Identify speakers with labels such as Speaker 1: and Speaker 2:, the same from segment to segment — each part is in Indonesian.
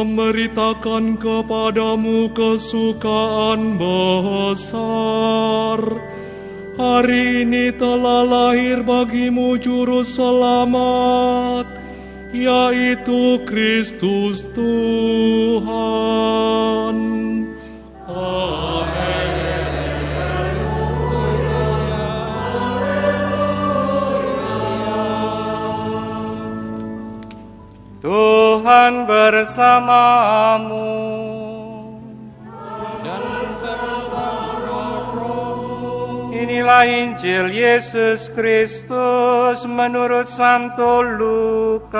Speaker 1: memberitakan kepadamu kesukaan besar. Hari ini telah lahir bagimu juru selamat, yaitu Kristus Tuhan.
Speaker 2: Tuhan bersamamu
Speaker 3: dan bersama rohmu.
Speaker 2: Inilah Injil Yesus Kristus menurut Santo Lukas.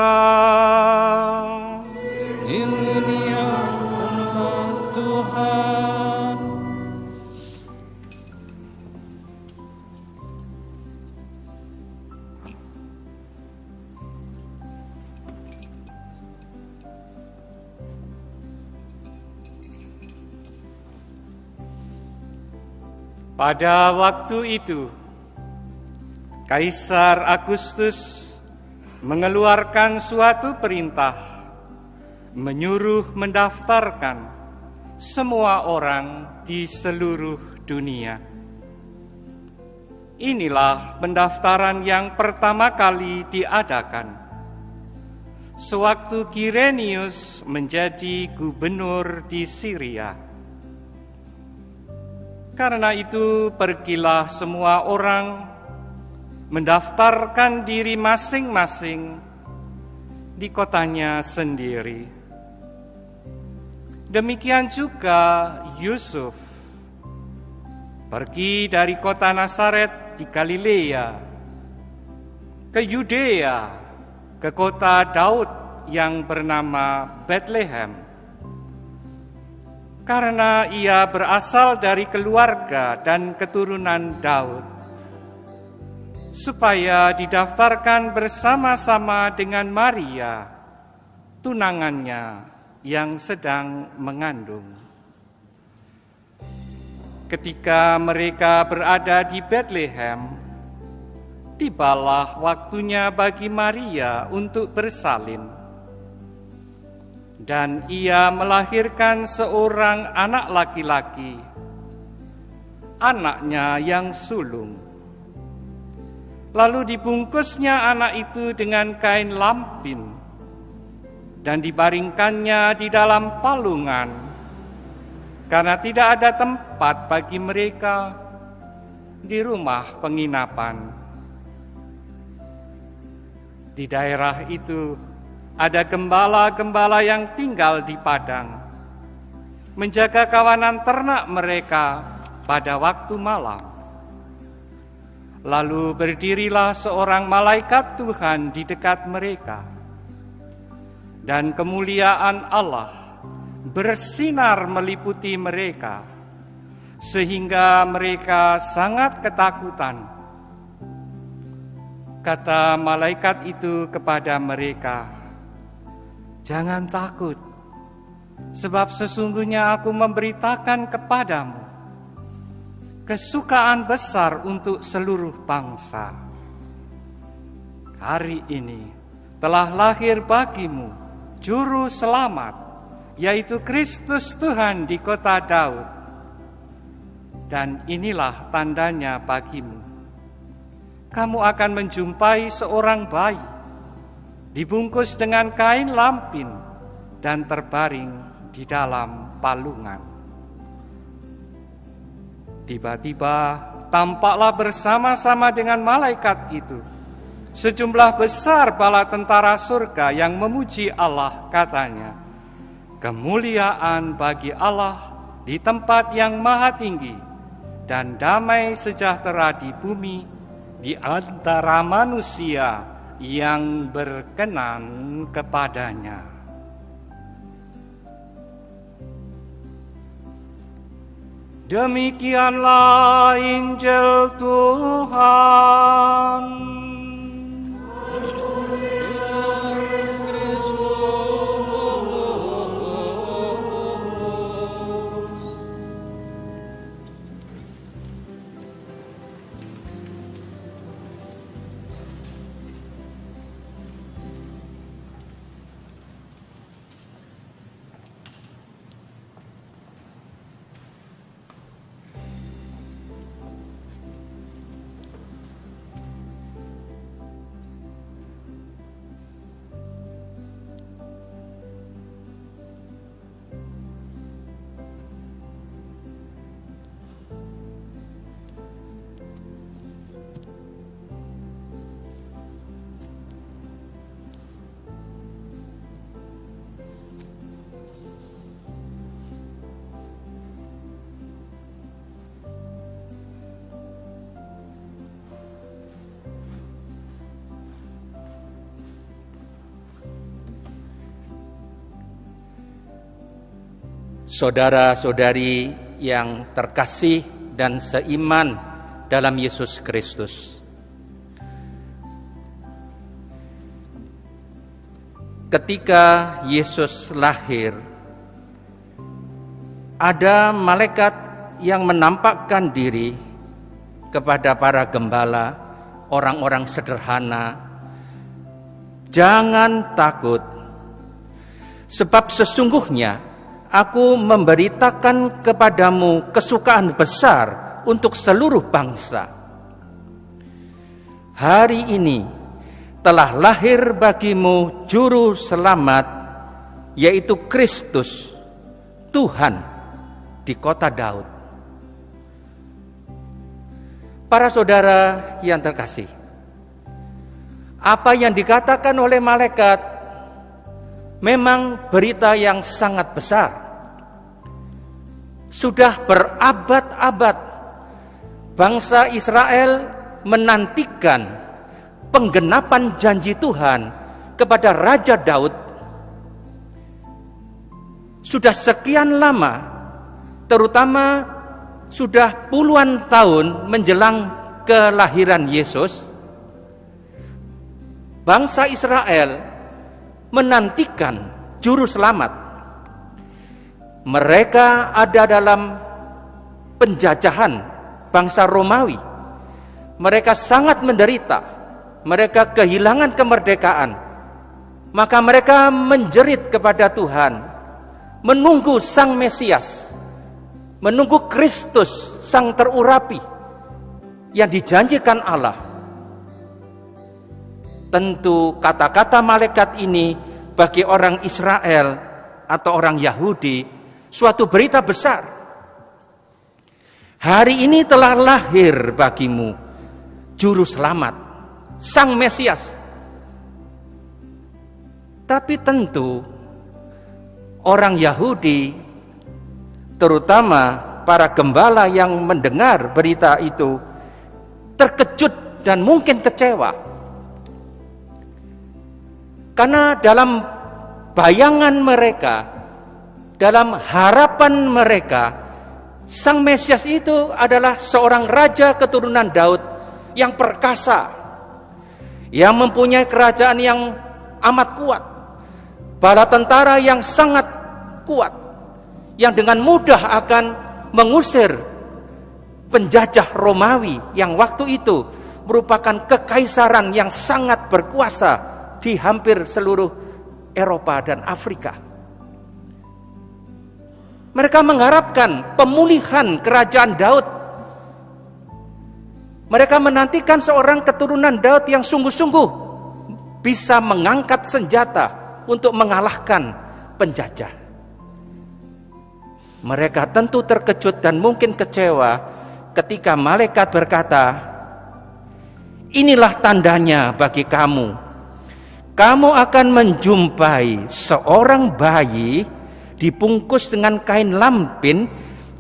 Speaker 3: Dimuliakanlah Tuhan.
Speaker 2: Pada waktu itu, Kaisar Agustus mengeluarkan suatu perintah, menyuruh mendaftarkan semua orang di seluruh dunia. Inilah pendaftaran yang pertama kali diadakan sewaktu Kirenius menjadi gubernur di Syria. Karena itu, pergilah semua orang mendaftarkan diri masing-masing di kotanya sendiri. Demikian juga Yusuf pergi dari kota Nazaret di Galilea ke Yudea, ke kota Daud yang bernama Bethlehem, karena ia berasal dari keluarga dan keturunan Daud, supaya didaftarkan bersama-sama dengan Maria, tunangannya yang sedang mengandung. Ketika mereka berada di Bethlehem, tibalah waktunya bagi Maria untuk bersalin. Dan ia melahirkan seorang anak laki-laki, anaknya yang sulung. Lalu dibungkusnya anak itu dengan kain lampin dan dibaringkannya di dalam palungan, karena tidak ada tempat bagi mereka di rumah penginapan. Di daerah itu ada gembala-gembala yang tinggal di padang, menjaga kawanan ternak mereka pada waktu malam. Lalu berdirilah seorang malaikat Tuhan di dekat mereka, dan kemuliaan Allah bersinar meliputi mereka, sehingga mereka sangat ketakutan. Kata malaikat itu kepada mereka, "Jangan takut, sebab sesungguhnya aku memberitakan kepadamu kesukaan besar untuk seluruh bangsa. Hari ini telah lahir bagimu Juru Selamat, yaitu Kristus Tuhan di kota Daud. Dan inilah tandanya bagimu. Kamu akan menjumpai seorang bayi, dibungkus dengan kain lampin dan terbaring di dalam palungan." Tiba-tiba tampaklah bersama-sama dengan malaikat itu sejumlah besar bala tentara surga yang memuji Allah, katanya, "Kemuliaan bagi Allah di tempat yang maha tinggi, dan damai sejahtera di bumi di antara manusia yang berkenan kepadanya." Demikianlah Injil Tuhan.
Speaker 4: Saudara-saudari yang terkasih dan seiman dalam Yesus Kristus, ketika Yesus lahir, ada malaikat yang menampakkan diri kepada para gembala, orang-orang sederhana. Jangan takut, sebab sesungguhnya aku memberitakan kepadamu kesukaan besar untuk seluruh bangsa. Hari ini telah lahir bagimu juru selamat, yaitu Kristus, Tuhan, di kota Daud. Para saudara yang terkasih, apa yang dikatakan oleh malaikat memang berita yang sangat besar. Sudah berabad-abad bangsa Israel menantikan penggenapan janji Tuhan kepada Raja Daud. Sudah sekian lama, terutama sudah puluhan tahun menjelang kelahiran Yesus, bangsa Israel menantikan juru selamat. Mereka ada dalam penjajahan bangsa Romawi. Mereka sangat menderita. Mereka kehilangan kemerdekaan. Maka mereka menjerit kepada Tuhan, menunggu Sang Mesias, menunggu Kristus, Sang terurapi yang dijanjikan Allah. Tentu kata-kata malaikat ini bagi orang Israel atau orang Yahudi suatu berita besar. Hari ini telah lahir bagimu juru selamat, Sang Mesias. Tapi tentu orang Yahudi, terutama para gembala yang mendengar berita itu, terkejut dan mungkin kecewa. Karena dalam bayangan mereka, dalam harapan mereka, Sang Mesias itu adalah seorang raja keturunan Daud yang perkasa, yang mempunyai kerajaan yang amat kuat, bala tentara yang sangat kuat, yang dengan mudah akan mengusir penjajah Romawi yang waktu itu merupakan kekaisaran yang sangat berkuasa di hampir seluruh Eropa dan Afrika. Mereka mengharapkan pemulihan kerajaan Daud. Mereka menantikan seorang keturunan Daud yang sungguh-sungguh bisa mengangkat senjata untuk mengalahkan penjajah. Mereka tentu terkejut dan mungkin kecewa ketika malaikat berkata, "Inilah tandanya bagi kamu. Kamu akan menjumpai seorang bayi dibungkus dengan kain lampin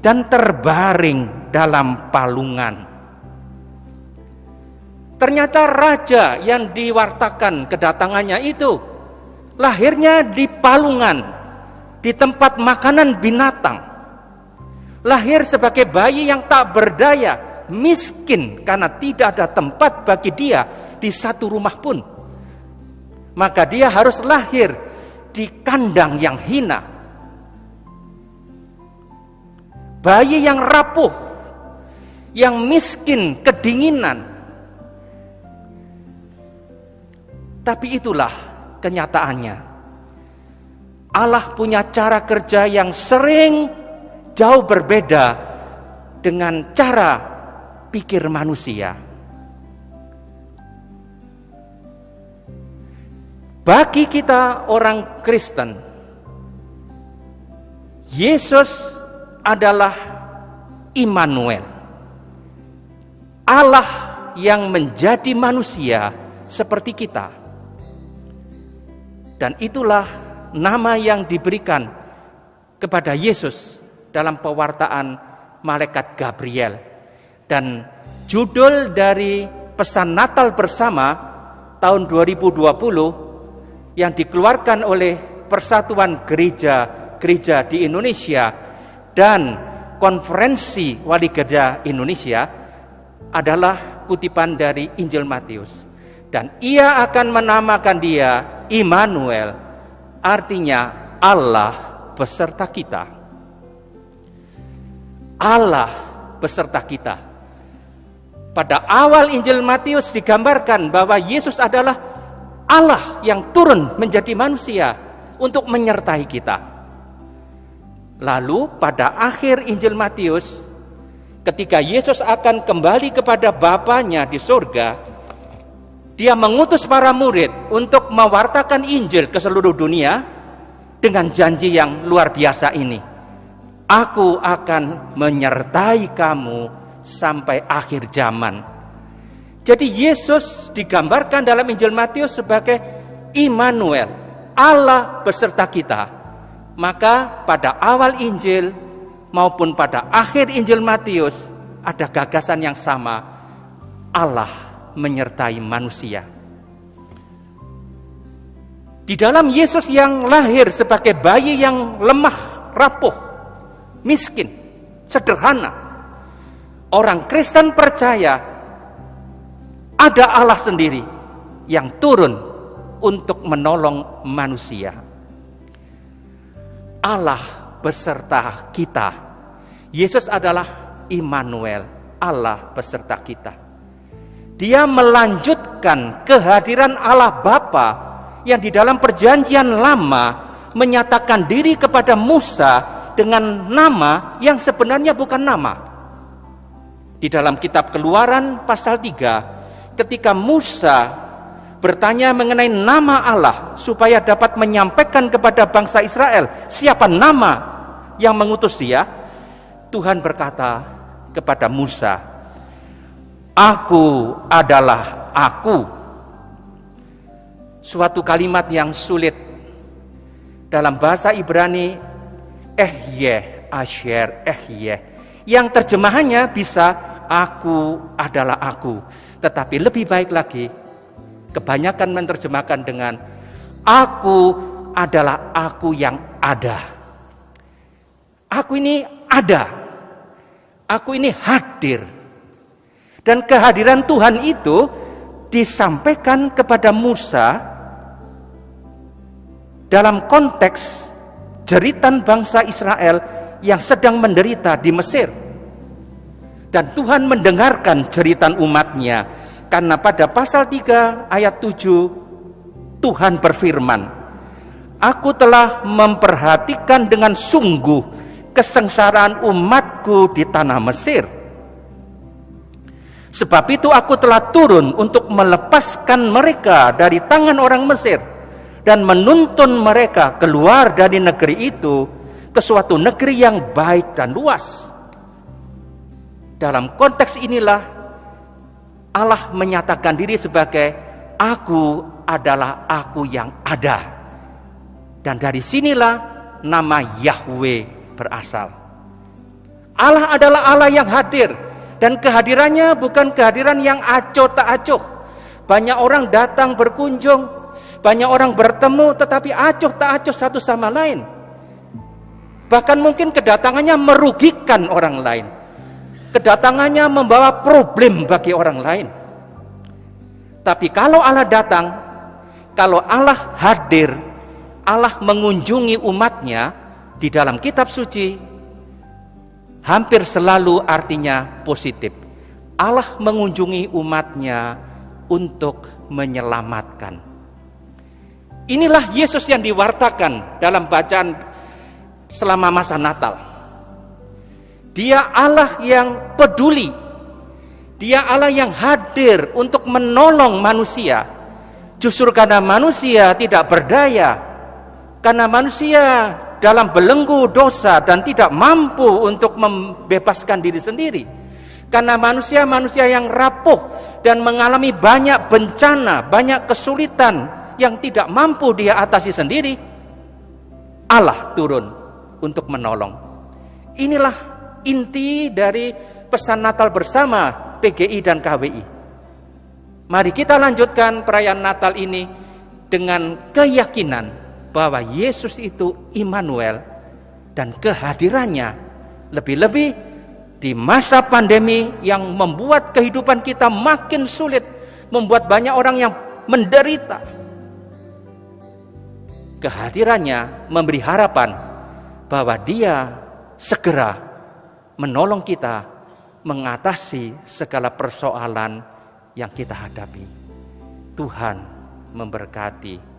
Speaker 4: dan terbaring dalam palungan." Ternyata raja yang diwartakan kedatangannya itu lahirnya di palungan, di tempat makanan binatang. Lahir sebagai bayi yang tak berdaya, miskin karena tidak ada tempat bagi dia di satu rumah pun. Maka dia harus lahir di kandang yang hina. Bayi yang rapuh, yang miskin, kedinginan. Tapi itulah kenyataannya. Allah punya cara kerja yang sering jauh berbeda dengan cara pikir manusia. Bagi kita orang Kristen, Yesus adalah Immanuel, Allah yang menjadi manusia seperti kita. Dan itulah nama yang diberikan kepada Yesus dalam pewartaan malaikat Gabriel. Dan judul dari pesan Natal bersama tahun 2020 yang dikeluarkan oleh Persatuan Gereja gereja di Indonesia dan Konferensi Wali Gereja Indonesia adalah kutipan dari Injil Matius. Dan ia akan menamakan dia Immanuel, artinya Allah beserta kita. Allah beserta kita. Pada awal Injil Matius digambarkan bahwa Yesus adalah Allah yang turun menjadi manusia untuk menyertai kita. Lalu pada akhir Injil Matius, ketika Yesus akan kembali kepada Bapanya di surga, dia mengutus para murid untuk mewartakan Injil ke seluruh dunia dengan janji yang luar biasa ini. Aku akan menyertai kamu sampai akhir zaman. Jadi Yesus digambarkan dalam Injil Matius sebagai Immanuel, Allah beserta kita. Maka pada awal Injil maupun pada akhir Injil Matius ada gagasan yang sama, Allah menyertai manusia. Di dalam Yesus yang lahir sebagai bayi yang lemah, rapuh, miskin, sederhana, orang Kristen percaya ada Allah sendiri yang turun untuk menolong manusia. Allah beserta kita. Yesus adalah Immanuel, Allah beserta kita. Dia melanjutkan kehadiran Allah Bapa yang di dalam perjanjian lama menyatakan diri kepada Musa dengan nama yang sebenarnya bukan nama. Di dalam kitab Keluaran pasal 3, ketika Musa bertanya mengenai nama Allah supaya dapat menyampaikan kepada bangsa Israel siapa nama yang mengutus dia, Tuhan berkata kepada Musa, "Aku adalah aku." Suatu kalimat yang sulit dalam bahasa Ibrani, Ehyeh, Asher, Ehyeh, yang terjemahannya bisa aku adalah aku. Tetapi lebih baik lagi, kebanyakan menerjemahkan dengan aku adalah aku yang ada. Aku ini ada. Aku ini hadir. Dan kehadiran Tuhan itu disampaikan kepada Musa dalam konteks jeritan bangsa Israel yang sedang menderita di Mesir. Dan Tuhan mendengarkan jeritan umatnya, karena pada pasal 3 ayat 7 Tuhan berfirman, "Aku telah memperhatikan dengan sungguh kesengsaraan umatku di tanah Mesir. Sebab itu aku telah turun untuk melepaskan mereka dari tangan orang Mesir dan menuntun mereka keluar dari negeri itu ke suatu negeri yang baik dan luas." Dalam konteks inilah Allah menyatakan diri sebagai aku adalah aku yang ada. Dan dari sinilah nama Yahweh berasal. Allah adalah Allah yang hadir. Dan kehadirannya bukan kehadiran yang acuh tak acuh. Banyak orang datang berkunjung, banyak orang bertemu, tetapi acuh tak acuh satu sama lain. Bahkan mungkin kedatangannya merugikan orang lain. Kedatangannya membawa problem bagi orang lain. Tapi kalau Allah datang, kalau Allah hadir, Allah mengunjungi umatnya di dalam kitab suci, hampir selalu artinya positif. Allah mengunjungi umatnya untuk menyelamatkan. Inilah Yesus yang diwartakan dalam bacaan selama masa Natal. Dia Allah yang peduli. Dia Allah yang hadir untuk menolong manusia. Justru karena manusia tidak berdaya, karena manusia dalam belenggu dosa dan tidak mampu untuk membebaskan diri sendiri, karena manusia yang rapuh dan mengalami banyak bencana, banyak kesulitan yang tidak mampu dia atasi sendiri, Allah turun untuk menolong. Inilah inti dari pesan Natal bersama PGI dan KWI. Mari kita lanjutkan perayaan Natal ini dengan keyakinan bahwa Yesus itu Immanuel, dan kehadirannya, lebih-lebih di masa pandemi yang membuat kehidupan kita makin sulit, membuat banyak orang yang menderita. Kehadirannya memberi harapan bahwa Dia segera menolong kita mengatasi segala persoalan yang kita hadapi. Tuhan memberkati